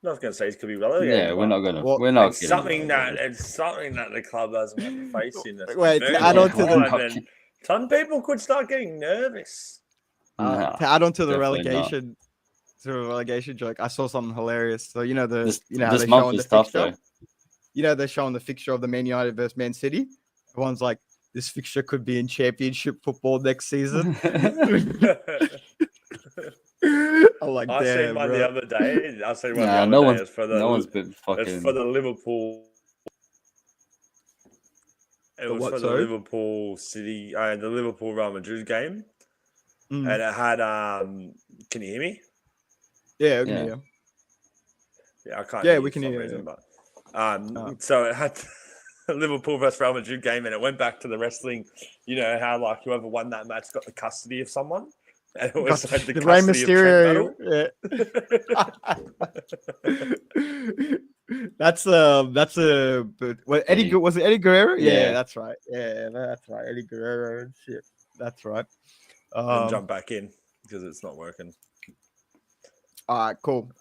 not going to say he's going to be relegated. Yeah, we're not going to. We're not. It's something that the club hasn't had to face in this. Wait, to add on to some people could start getting nervous. To add on to the relegation. To a relegation joke, I saw something hilarious. So this month is tough though. They're showing the fixture of the Man United versus Man City. Everyone's like, this fixture could be in Championship football next season. I'm like, I seen one the other day. I seen one the other day. No one's been fucking. It's for the Liverpool. It was for the Liverpool City and the Liverpool Real Madrid game, and it had. Can you hear me? Yeah, we can hear. Yeah, I can't. Yeah, we can hear. So it had Liverpool versus Real Madrid game, and it went back to the wrestling. You know how like whoever won that match got the custody of someone, and it was like the Rey custody of Trent Metal. That's what Eddie was it Eddie Guerrero? Yeah, that's right. Yeah, that's right. Eddie Guerrero and shit. That's right. And jump back in because it's not working. All right, cool.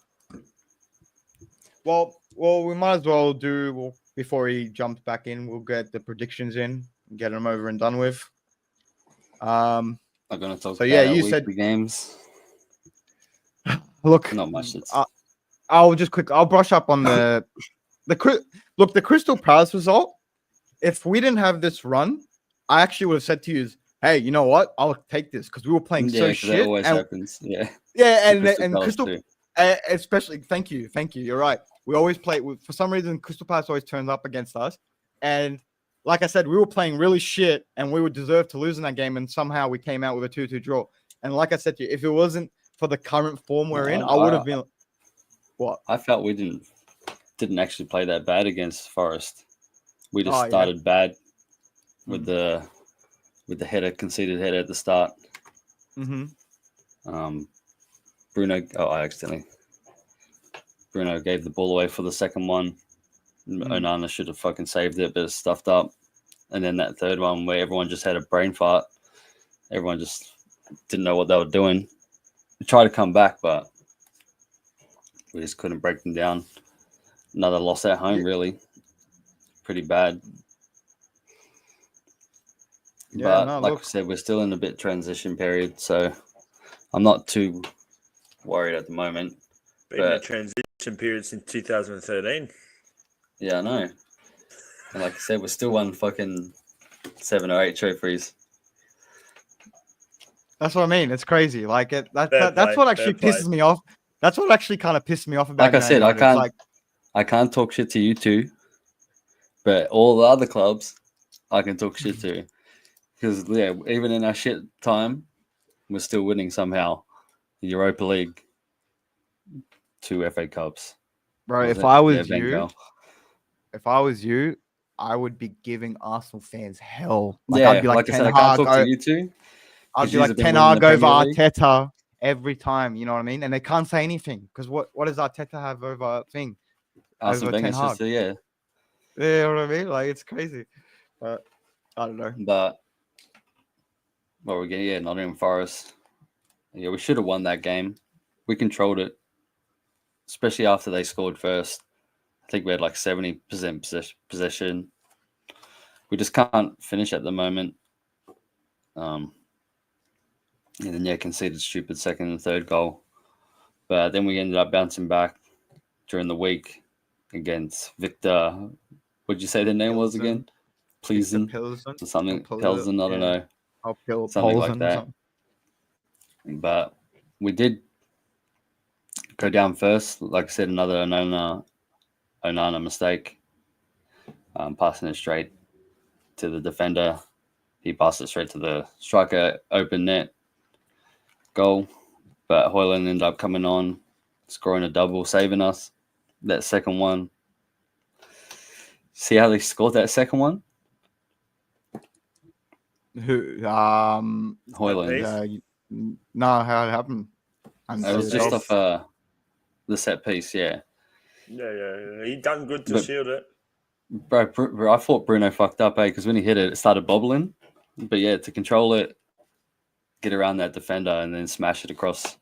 Well, we might as well do before he jumps back in. We'll get the predictions in, and get them over and done with. I'm gonna talk. So yeah, you said games. Look, not much. I'll brush up on the Crystal Palace result. If we didn't have this run, I actually would have said to you, "Hey, you know what? I'll take this because we were playing so shit." That always happens. Yeah. Yeah, and Crystal, especially. Thank you. You're right. We always play. For some reason, Crystal Palace always turns up against us, and like I said, we were playing really shit, and we would deserve to lose in that game, and somehow we came out with a 2-2 draw. And like I said to you, if it wasn't for the current form we're in, I would have been. What? I felt we didn't actually play that bad against Forest. We just started bad with the conceded header at the start. Mm-hmm. Bruno gave the ball away for the second one. Onana should have fucking saved it, but it's stuffed up. And then that third one where everyone just had a brain fart. Everyone just didn't know what they were doing. We tried to come back, but we just couldn't break them down. Another loss at home, really. Pretty bad. Yeah, but like I said, we're still in a bit transition period, so I'm not too worried at the moment. Been in a transition period since 2013. Yeah, I know. And like I said, we're still won fucking 7 or 8 trophies. That's what I mean. It's crazy. Like that's what actually pisses me off. That's what actually kind of pissed me off about. Like I said, I can't talk shit to you two, but all the other clubs, I can talk shit to, because even in our shit time, we're still winning somehow. The Europa League, 2 FA Cups. Bro, if I was you, I would be giving Arsenal fans hell. I'd be like Ten Hag, I can't talk to you two. I'd be like Ten Hag over Arteta every time. You know what I mean? And they can't say anything because what does Arteta have over thing? Arsenal Ten Hag. Yeah, you know what I mean? Like it's crazy, but I don't know. But we're getting Nottingham Forest. Yeah, we should have won that game. We controlled it, especially after they scored first. I think we had like 70% possession. We just can't finish at the moment. And then conceded stupid second and third goal. But then we ended up bouncing back during the week against Victor. What'd you say the name was again? Pleasen or something. Pelsen, I don't know. Something like that. But we did go down first. Like I said, another Onana mistake. Passing it straight to the defender. He passed it straight to the striker, open net. Goal. But Højlund ended up coming on, scoring a double, saving us. That second one. See how they scored that second one? Who? Højlund. No, how it happened? It was just off the set piece, yeah. Yeah. He done good to shield it. Bro, I thought Bruno fucked up, because when he hit it started bobbling. But yeah, to control it, get around that defender, and then smash it across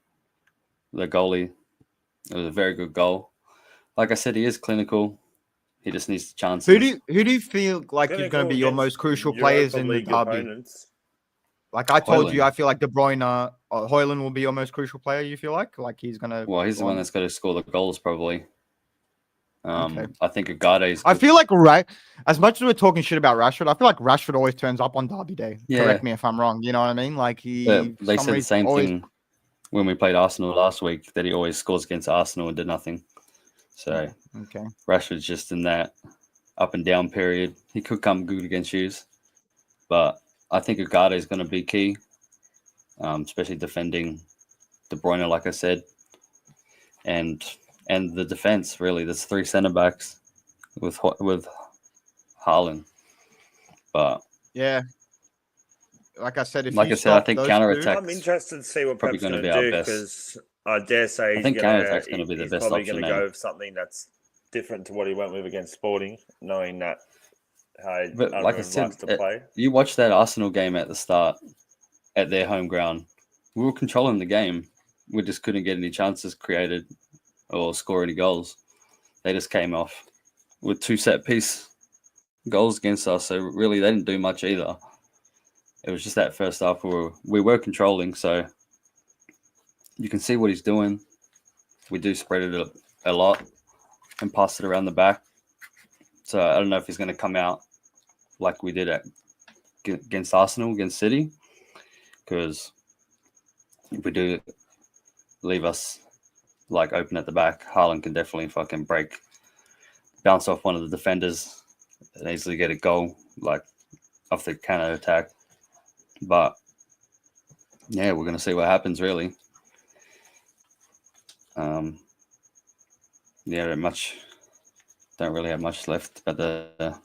the goalie. It was a very good goal. Like I said, he is clinical. He just needs the chances. Who do you feel like is going to be your most crucial players in the derby? Opponents. Like I told you, I feel like De Bruyne, Højlund will be your most crucial player. You feel like he's going to? Well, he's the one that's got to score the goals, probably. I think Ugarte's. I feel like as much as we're talking shit about Rashford, I feel like Rashford always turns up on Derby Day. Yeah. Correct me if I'm wrong. You know what I mean? Like they said the same thing when we played Arsenal last week, that he always scores against Arsenal and did nothing. So Rashford's just in that up and down period. He could come good against you, but I think Ugarte is going to be key, especially defending De Bruyne, like I said, and the defense. Really, there's 3 centre backs with Haaland. But yeah, like I said, I think counter attack. I'm interested to see what probably Pep's going be to our do best. because I dare say I think counter attack's going to be the best probably option going to now. go with something that's different to what he went with against Sporting, knowing that how But like I everyone said, likes to play. You watched that Arsenal game at the start at their home ground. We were controlling the game. We just couldn't get any chances created or score any goals. They just came off with 2 set-piece goals against us. So really, they didn't do much either. It was just that first half we were controlling. So you can see what he's doing. We do spread it a lot and pass it around the back. So I don't know if he's going to come out like we did against Arsenal, against City, because if we do leave us like open at the back, Haaland can definitely fucking bounce off one of the defenders and easily get a goal, like off the counter attack. But yeah, we're gonna see what happens really. Don't really have much left but the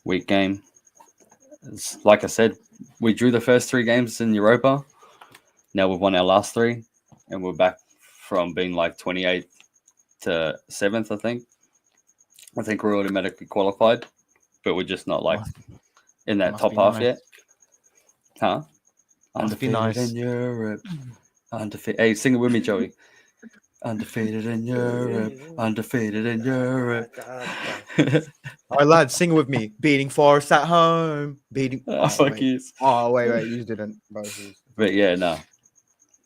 week game. Like I said, we drew the first 3 games in Europa. Now we've won our last 3, and we're back from being like 28th to 7th, I think. I think we're automatically qualified, but we're just not like in that top half yet. Huh? Undefeated in Europe. Undefeated. Hey, sing it with me, Joey. Undefeated in Europe. Undefeated in Europe. All right, lads, sing it with me. Beating Forest at home. Beating. Fuck you. Oh, wait. You didn't. But yeah, no.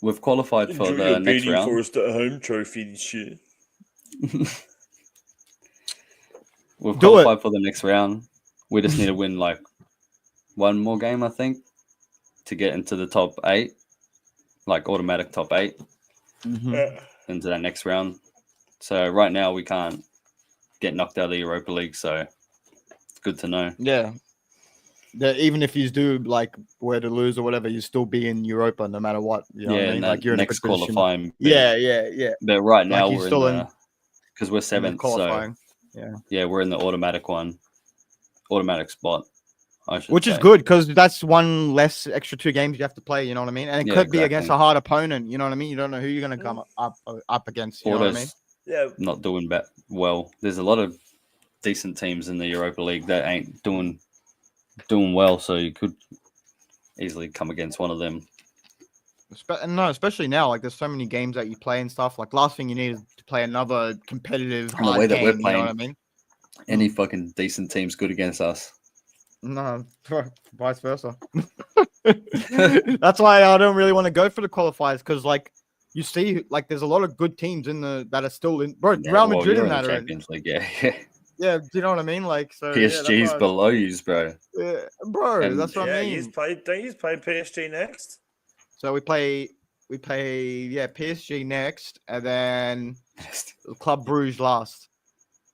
We've qualified for the next round. Forest at home trophy this year. We've qualified for the next round. We just need to win like 1 more game, I think, to get into the top 8, like automatic top 8 into that next round. So right now we can't get knocked out of the Europa League, so it's good to know. Yeah. Even if you do like were to lose or whatever, you still be in Europa no matter what. You know what I mean? Like you're next in a good qualifying. Yeah. But right now we're still in because we're 7th, qualifying. So yeah, we're in the automatic spot. Which is good because that's 1 less extra 2 games you have to play. You know what I mean? And it could be against a hard opponent. You know what I mean? You don't know who you're going to come up against. You know what I mean? Yeah, not doing well. There's a lot of decent teams in the Europa League that ain't doing well, so you could easily come against one of them. No, especially now, like there's so many games that you play and stuff. Like last thing you need is to play another competitive and the way that game, we're playing, you know what I mean? Any fucking decent team's good against us. No, vice versa. That's why I don't really want to go for the qualifiers because, like, you see, like, there's a lot of good teams that are still in. Bro, Real Madrid in that Champions League, Yeah, do you know what I mean? Like, so PSG's below you, bro. Yeah, bro, that's what I mean. Don't you play PSG next? So we play PSG next, and then Club Brugge last.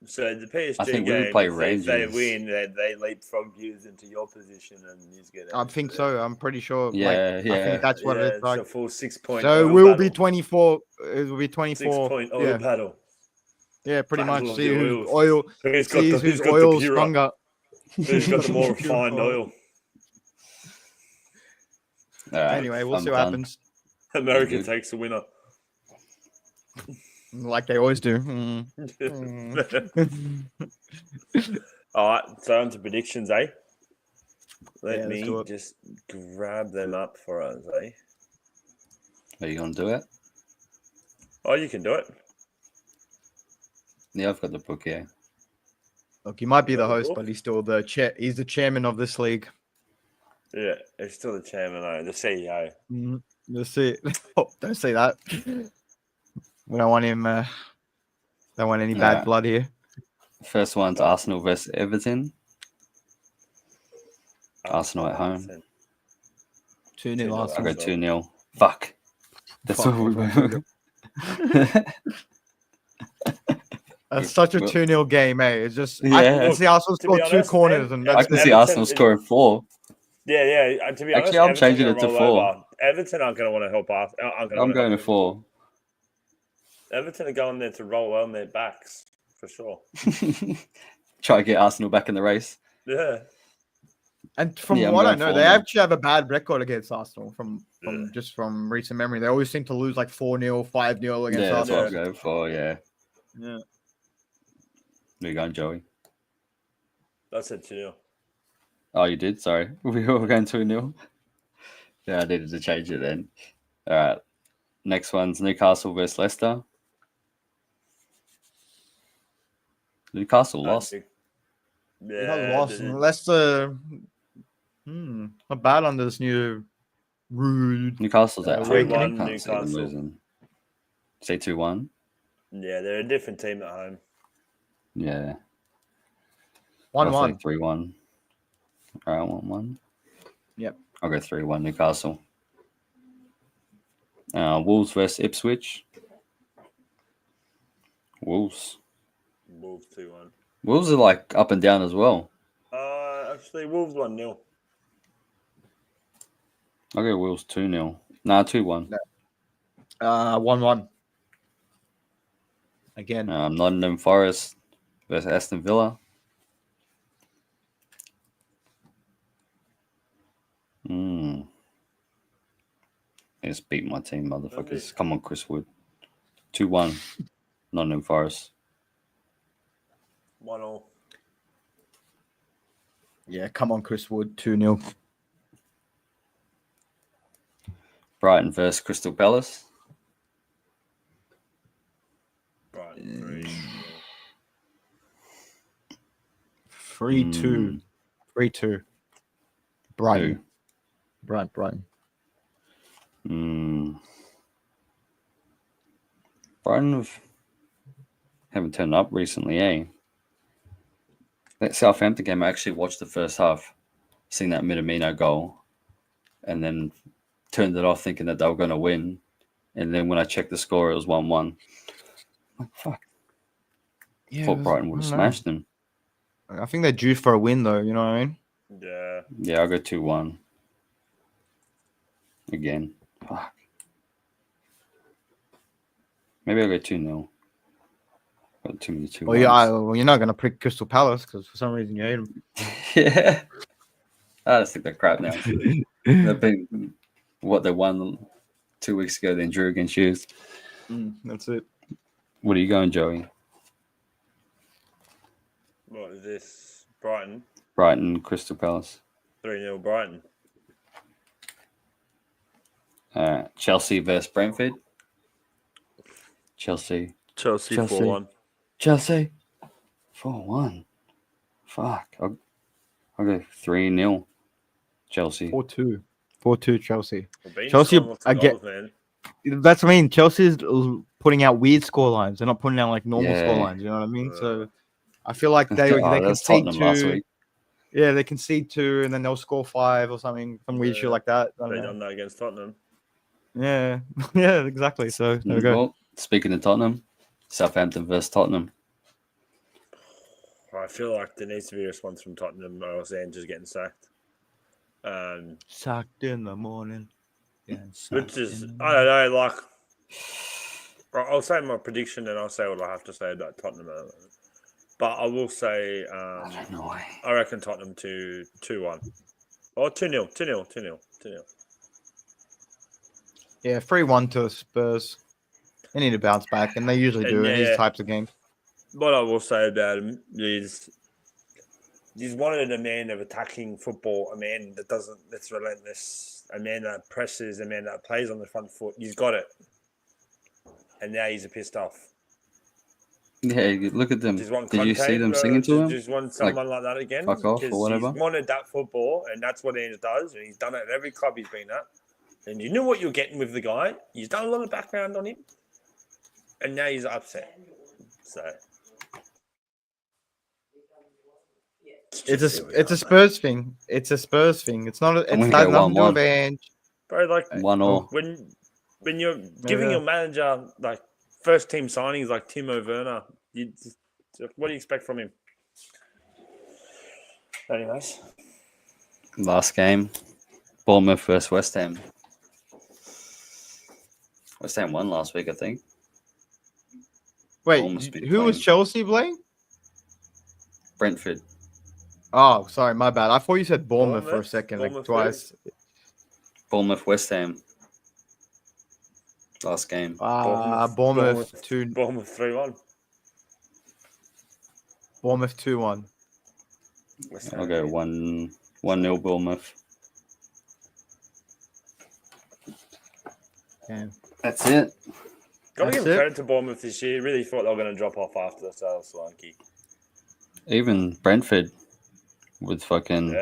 So the PSG I think game, we would play if they Rangers. win, they leapfrog you into your position and you get. I think so. I'm pretty sure. Yeah. I think that's what it's like. It's a full 6-point. So we will be 24. It will be 24. 6-point oil battle. Yeah, pretty Battle much. See who's oil. Who's got who's oil stronger. Who's got the more refined oil? Right, anyway, we'll see what happens. America takes the winner. Like they always do. All right, so on to predictions, eh? Let me me just grab them up for us, eh? Are you going to do it? Oh, you can do it. Yeah, I've got the book here. Look, he might be the host, but he's still the He's the chairman of this league. Yeah, he's still the chairman, though, the CEO. That's it. Oh, don't say that. We don't want him. Don't want any bad blood here. First one's Arsenal versus Everton. Arsenal at home. 2-0 Arsenal. I go 2-0. Fuck. That's what we were. That's such a 2-0 game, eh? It's just I can see Arsenal score 2 corners, and I can see Arsenal scoring 4. Yeah. To be honest, actually, I'm changing it to 4. Everton aren't going to want to help us. I'm going to 4. Everton are going there to roll on their backs for sure. try to get Arsenal back in the race. Yeah. And from Yeah, I'm what I going know, 4 they nil. actually have a bad record against Arsenal from recent memory. They always seem to lose like 4-0, 5-0 against Yeah, that's Arsenal. what I'm going for. Yeah. Yeah. Where you going, Joey? I said 2-0. Oh, you did? Sorry. We were going 2-0. Yeah, I needed to change it then. All right. Next one's Newcastle versus Leicester. Newcastle lost. Yeah, Yeah. lost. Leicester, not bad under this new rude. Newcastle's at home. 2-1 I can't see them Newcastle. losing. Say 2-1. Yeah, they're a different team at home. Yeah. 1-1. 3-1. All right, 1-1. Yep. I'll go 3-1 Newcastle. Wolves versus Ipswich. Wolves. Wolves 2-1. Wolves are like up and down as well. Actually, Wolves 1-0. I'll go Wolves 2-0. Nah, 2-1. 1-1. Again. Nottingham Forest versus Aston Villa. Just beat my team, motherfuckers. Come on, Chris Wood. 2-1. Nottingham Forest. 1-0. Yeah, come on, Chris Wood. 2-0. Brighton versus Crystal Palace. Brighton 3-2. 3-2. Brighton. Who? Brighton. Brighton haven't turned up recently, eh? That Southampton game, I actually watched the first half, seen that Minamino goal, and then turned it off thinking that they were going to win. And then when I checked the score, it was 1-1. I'm like, fuck. Yeah, Thought Brighton would have smashed them. I think they're due for a win, though. You know what I mean? Yeah. Yeah, I'll go 2-1. Again. Fuck. Maybe I'll go 2-0. Got too many 2-1s. Well, you're not going to pick Crystal Palace because for some reason you hate them. Yeah. I just think they're crap now. They've been what they won 2 weeks ago, then drew against you. That's it. What are you going, Joey? What is this? Brighton? Brighton, Crystal Palace. 3-0 Brighton. Chelsea versus Brentford. Chelsea 4-1. Chelsea 4-1. Fuck. I'll go 3-0 Chelsea. 4-2. 4-2 Chelsea. Chelsea again. Man. That's what I mean. Chelsea's putting out weird scorelines. They're not putting out like normal Yeah. scorelines. You know what I mean? So I feel like they that's concede Tottenham last 2. week. Yeah, they concede 2 and then they'll score 5 or something. Some weird shit like that. They done that against Tottenham. Yeah. Yeah, exactly. So there we go. Well, speaking of Tottenham, Southampton versus Tottenham. I feel like there needs to be a response from Tottenham or else Andrew's getting sacked. Sacked in the morning. Yeah, Which is, I don't know, like, I'll say my prediction and I'll say what I have to say about Tottenham. But I will say, I don't know why. I reckon Tottenham 2-1. Or 2-0. Yeah, 3-1 to Spurs. They need to bounce back, and they usually do in these types of games. What I will say about him is he's wanted a man of attacking football, a man that's relentless, a man that presses, a man that plays on the front foot. He's got it. And now he's pissed off. Yeah, look at them. Just want Did you see them singing to him? Just want someone like that again. Fuck off or whatever. He's wanted that football, and that's what Andrew does. And he's done it at every club he's been at. And you knew what you're getting with the guy. He's done a lot of background on him. And now he's upset. So it's a Spurs thing. It's a Spurs thing. It's not. It's nothing to do with Ange. Bro, like 1-1. When you're giving your manager like first team signings like Timo Werner, what do you expect from him? Anyways, last game, Bournemouth versus West Ham. West Ham won last week, I think. Wait, who was Chelsea playing? Brentford. Oh, sorry, my bad. I thought you said Bournemouth for a second, like twice. Bournemouth, West Ham. Last game. Bournemouth 2. Bournemouth 3-1. Bournemouth 2-1. I'll go 1-0 Bournemouth. Yeah. That's it. Got to give credit to Bournemouth this year. Really thought they were going to drop off after the sales Solanke. Even Brentford with fucking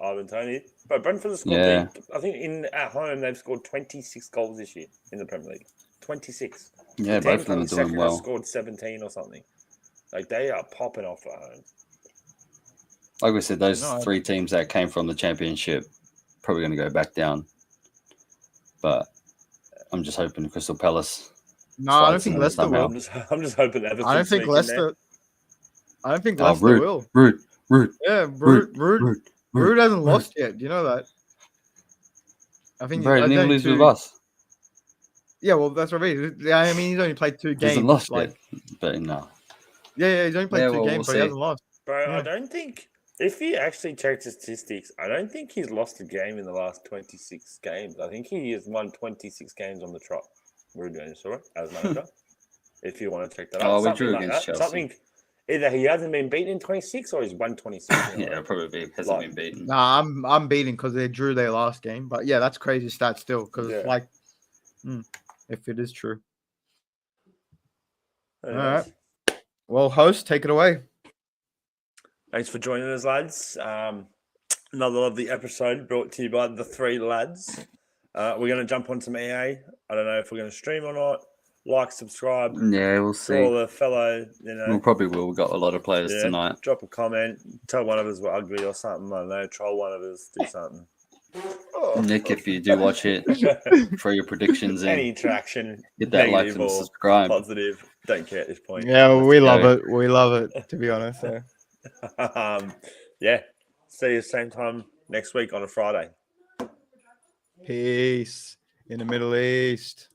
Ivan Toney. But Brentford has scored. I think at home they've scored 26 goals this year in the Premier League. 26. Yeah, both of them are doing well. Scored 17 or something. Like they are popping off at home. Like we said, those 3 teams that came from the Championship probably going to go back down. But I'm just hoping Crystal Palace. No, I don't think Leicester will. I'm just hoping Everton. I don't think Leicester. I don't think Leicester will. Rude. Yeah, Rude hasn't lost yet. Do you know that? I think he didn't lose with us. Yeah, well, that's what I mean. I mean, he's only played 2 games. He hasn't lost yet, but no. Yeah, he's only played 2 games, but he hasn't lost. Bro, I don't think. If you actually check the statistics, I don't think he's lost a game in the last 26 games. I think he has won 26 games on the trot. Rude as manager. If you want to check that out. Oh, we drew against Chelsea. Either he hasn't been beaten in 26 or he's won 26. Yeah, probably hasn't been beaten. Nah, I'm beating because they drew their last game. But yeah, that's crazy stat still. Because if it is true. All right. Well, host, take it away. Thanks for joining us, lads. Another lovely episode brought to you by the 3 lads. We're going to jump on some EA. I don't know if we're going to stream or not. Like, subscribe. Yeah, we'll see. For all the fellow, we probably will. We've got a lot of players tonight. Drop a comment. Tell one of us we're ugly or something. I don't know. Troll one of us. Do something. Nick, if you do watch it, throw your predictions in. Any interaction. Hit that like and subscribe. Positive. Don't care at this point. Yeah, we love it. We love it, to be honest. See you same time next week on a Friday. Peace in the Middle East.